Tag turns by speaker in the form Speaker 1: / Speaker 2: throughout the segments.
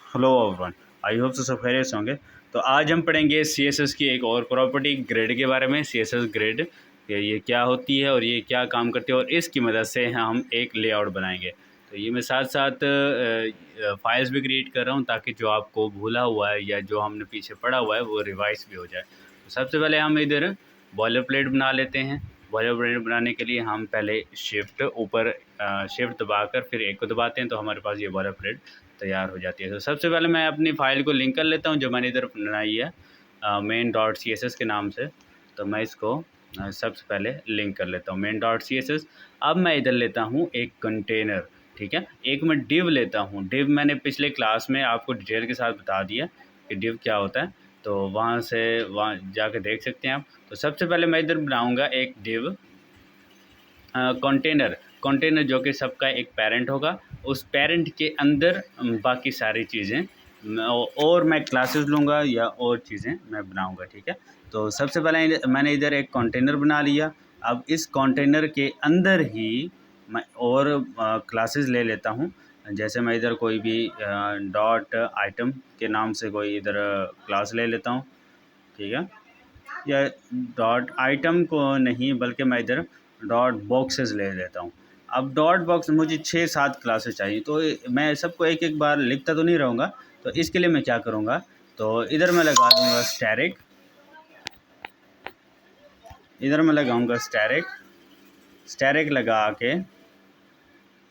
Speaker 1: Hello everyone, I hope सब खैरियत से होंगे। तो आज हम पढ़ेंगे सीएसएस की एक और प्रॉपर्टी ग्रिड के बारे में। सीएसएस ग्रिड ये क्या होती है और ये क्या काम करती है और इसकी मदद से हम एक लेआउट बनाएंगे। तो ये मैं साथ साथ फाइल्स भी क्रिएट कर रहा हूँ ताकि जो आपको भूला हुआ है या जो हमने पीछे पढ़ा हुआ है वो रिवाइज भी हो जाए। तो सबसे पहले हम इधर बॉयलर प्लेट बना लेते हैं। बॉयलर प्लेट बनाने के लिए हम पहले शिफ्ट ऊपर शिफ्ट दबाकर फिर एक को दबाते हैं तो हमारे पास ये बॉयलर प्लेट तैयार हो जाती है। तो सबसे पहले मैं अपनी फ़ाइल को लिंक कर लेता हूँ जो मैंने इधर बनाई है main.css के नाम से। तो मैं इसको सबसे पहले लिंक कर लेता हूँ main.css। अब मैं इधर लेता हूँ एक कंटेनर, ठीक है। एक मैं डिव लेता हूँ। डिव मैंने पिछले क्लास में आपको डिटेल के साथ बता दिया कि डिव क्या होता है, तो वहाँ जाकर देख सकते हैं आप। तो सबसे पहले मैं इधर बनाऊँगा एक डिव कंटेनर जो कि सबका एक पेरेंट होगा। उस पेरेंट के अंदर बाकी सारी चीज़ें और मैं क्लासेस लूँगा या और चीज़ें मैं बनाऊँगा, ठीक है। तो सबसे पहले मैंने इधर एक कंटेनर बना लिया। अब इस कंटेनर के अंदर ही मैं और क्लासेस ले लेता हूँ। जैसे मैं इधर कोई भी डॉट आइटम के नाम से कोई इधर क्लास ले लेता हूँ, ठीक है। या डॉट आइटम को नहीं बल्कि मैं इधर डॉट बॉक्सेस ले लेता हूँ। अब डॉट बॉक्स मुझे 6-7 क्लासेस चाहिए, तो मैं सबको एक एक बार लिखता तो नहीं रहूँगा। तो इसके लिए मैं क्या करूँगा, तो इधर मैं लगा दूँगा स्टैटिक, इधर मैं लगाऊँगा स्टैटिक लगा के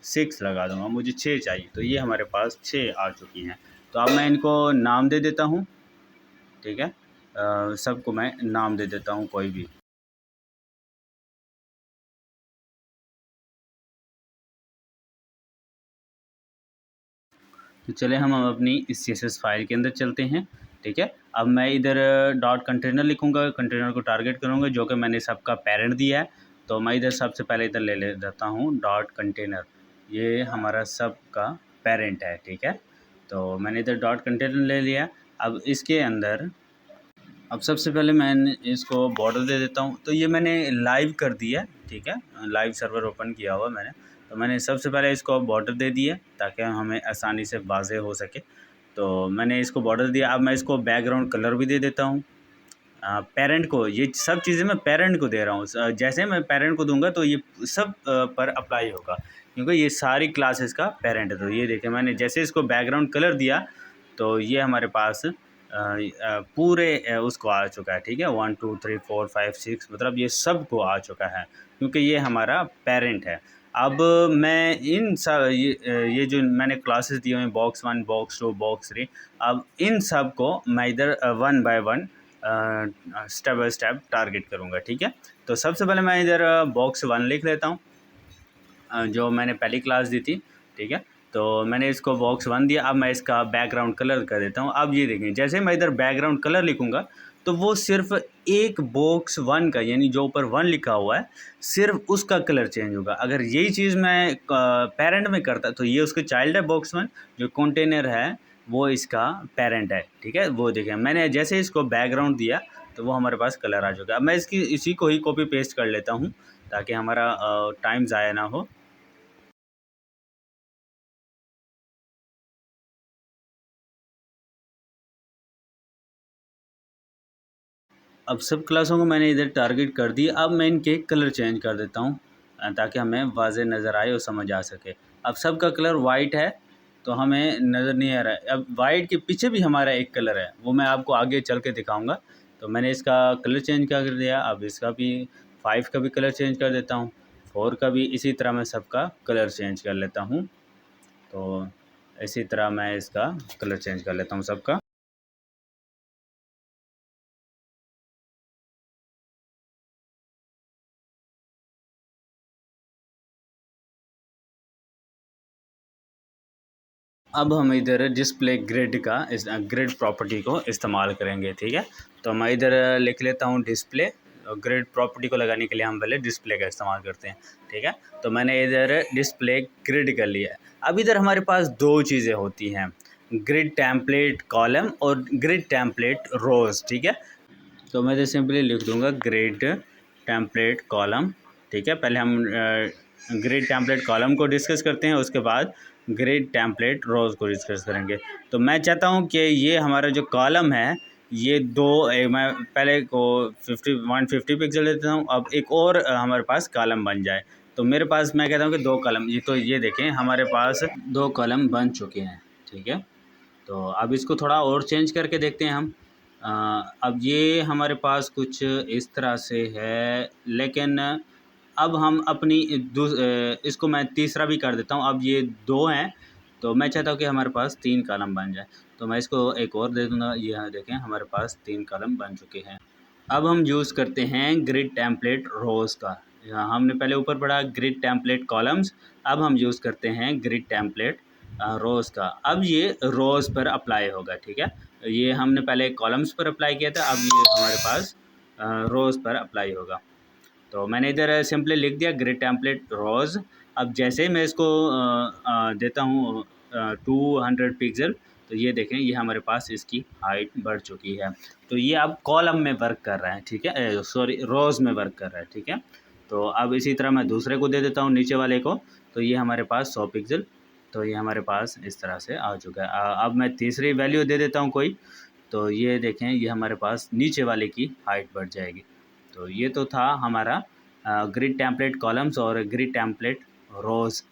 Speaker 1: 6 लगा दूँगा। मुझे 6 चाहिए, तो ये हमारे पास 6 आ चुकी हैं। तो अब मैं इनको नाम दे देता हूँ, ठीक है। सबको मैं नाम दे देता हूँ कोई भी। तो चले हम अपनी इस CSS फाइल के अंदर चलते हैं, ठीक है। अब मैं इधर डॉट कंटेनर लिखूँगा, कंटेनर को टारगेट करूँगा जो कि मैंने सबका पेरेंट दिया है। तो मैं इधर सबसे पहले इधर ले लेता हूँ डॉट कंटेनर, ये हमारा सबका पेरेंट है, ठीक है। तो मैंने इधर डॉट कंटेनर ले लिया। अब इसके अंदर अब सबसे पहले मैं इसको बॉर्डर दे देता हूँ। तो ये मैंने लाइव कर दिया, ठीक है, लाइव सर्वर ओपन किया हुआ मैंने। तो मैंने सबसे पहले इसको बॉर्डर दे दिया ताकि हमें आसानी से वाज़ेह हो सके। तो मैंने इसको बॉर्डर दिया। अब मैं इसको बैकग्राउंड कलर भी दे देता हूँ। पेरेंट को ये सब चीज़ें मैं पेरेंट को दे रहा हूँ। जैसे मैं पेरेंट को दूंगा तो ये सब पर अप्लाई होगा क्योंकि ये सारी क्लासेस का पेरेंट है। तो ये देखिए मैंने जैसे इसको बैकग्राउंड कलर दिया तो ये हमारे पास पूरे उसको आ चुका है, ठीक है। 1 2 3 4 5 6 मतलब ये सब को आ चुका है क्योंकि ये हमारा पेरेंट है। अब मैं इन सब ये जो मैंने क्लासेस दिए हुए हैं बॉक्स 1 बॉक्स 2 बॉक्स 3, अब इन सब को मैं इधर 1 by 1 step by step target करूँगा, ठीक है। तो सबसे पहले मैं इधर बॉक्स 1 लिख लेता हूँ जो मैंने पहली क्लास दी थी, ठीक है। तो मैंने इसको बॉक्स 1 दिया। अब मैं इसका बैकग्राउंड कलर कर देता हूँ। अब ये देखें जैसे मैं इधर बैकग्राउंड कलर लिखूँगा तो वो सिर्फ एक बॉक्स 1 का यानी जो ऊपर 1 लिखा हुआ है सिर्फ उसका कलर चेंज होगा। अगर यही चीज़ मैं पेरेंट में करता तो ये उसका चाइल्ड है बॉक्स 1, जो कंटेनर है वो इसका पेरेंट है, ठीक है। वो देखें मैंने जैसे इसको बैकग्राउंड दिया तो वो हमारे पास कलर आ चुका है। अब मैं इसी को ही कॉपी पेस्ट कर लेता हूँ ताकि हमारा टाइम ज़ाया ना हो। अब सब क्लासों को मैंने इधर टारगेट कर दिया। अब मैं इनके कलर चेंज कर देता हूँ ताकि हमें वाज़ेह नज़र आए और समझ आ सके। अब सबका कलर वाइट है तो हमें नज़र नहीं आ रहा है। अब वाइट के पीछे भी हमारा एक कलर है, वो मैं आपको आगे चल के दिखाऊँगा। तो मैंने इसका कलर चेंज कर दिया। अब इसका भी 5 का भी कलर चेंज कर देता हूँ, 4 का भी इसी तरह मैं सबका कलर चेंज कर लेता हूँ। तो इसी तरह मैं इसका कलर चेंज कर लेता हूँ सबका। अब हम इधर डिस्प्ले ग्रिड का इस ग्रिड प्रॉपर्टी को इस्तेमाल करेंगे, ठीक है। तो मैं इधर लिख लेता हूँ डिस्प्ले। ग्रिड प्रॉपर्टी को लगाने के लिए हम पहले डिस्प्ले का इस्तेमाल करते हैं, ठीक है। तो मैंने इधर डिस्प्ले ग्रिड कर लिया है। अब इधर हमारे पास दो चीज़ें होती हैं, ग्रिड टेम्पलेट कॉलम और ग्रिड टेम्पलेट रोज़, ठीक है। तो मैं इधर सिंपली लिख दूंगा ग्रिड टेम्पलेट कॉलम, ठीक है। पहले हम ग्रिड टेम्पलेट कॉलम को डिस्कस करते हैं, उसके बाद ग्रिड टेम्पलेट रोज़ को डिस्कस करेंगे। तो मैं चाहता हूँ कि ये हमारा जो कॉलम है ये मैं पहले को 150 पिक्सल देता हूँ, अब एक और हमारे पास कॉलम बन जाए। तो मेरे पास मैं कहता हूँ कि 2 कॉलम, ये देखें हमारे पास 2 कॉलम बन चुके हैं, ठीक है। तो अब इसको थोड़ा और चेंज करके देखते हैं हम। अब ये हमारे पास कुछ इस तरह से है, लेकिन अब हम अपनी इसको मैं तीसरा भी कर देता हूँ। अब ये 2 हैं, तो मैं चाहता हूँ कि हमारे पास 3 कॉलम बन जाए। तो मैं इसको एक और दे दूँगा। ये यहाँ देखें हमारे पास 3 कॉलम बन चुके हैं। अब हम यूज़ करते हैं ग्रिड टेम्पलेट रोज़ का। यहाँ हमने पहले ऊपर पढ़ा ग्रिड टेम्पलेट कॉलम्स, अब हम यूज़ करते हैं ग्रिड टेम्पलेट रोज़ का। अब ये रोज़ पर अप्लाई होगा, ठीक है। ये हमने पहले कॉलम्स पर अप्लाई किया था, अब ये हमारे पास रोज़ पर अप्लाई होगा। तो मैंने इधर सिंपली लिख दिया ग्रिड टेम्पलेट रोज़। अब जैसे ही मैं इसको देता हूँ 200 पिक्सल, तो ये देखें ये हमारे पास इसकी हाइट बढ़ चुकी है। तो ये अब कॉलम में वर्क कर रहा है, ठीक है, सॉरी रोज़ में वर्क कर रहा है, ठीक है। तो अब इसी तरह मैं दूसरे को दे देता हूँ, नीचे वाले को। तो ये हमारे पास 100 पिक्सल, तो ये हमारे पास इस तरह से आ चुका है। अब मैं तीसरी वैल्यू दे देता हूँ कोई, तो ये देखें ये हमारे पास नीचे वाले की हाइट बढ़ जाएगी। तो ये तो था हमारा ग्रिड टेम्पलेट कॉलम्स और ग्रिड टेम्पलेट रोज़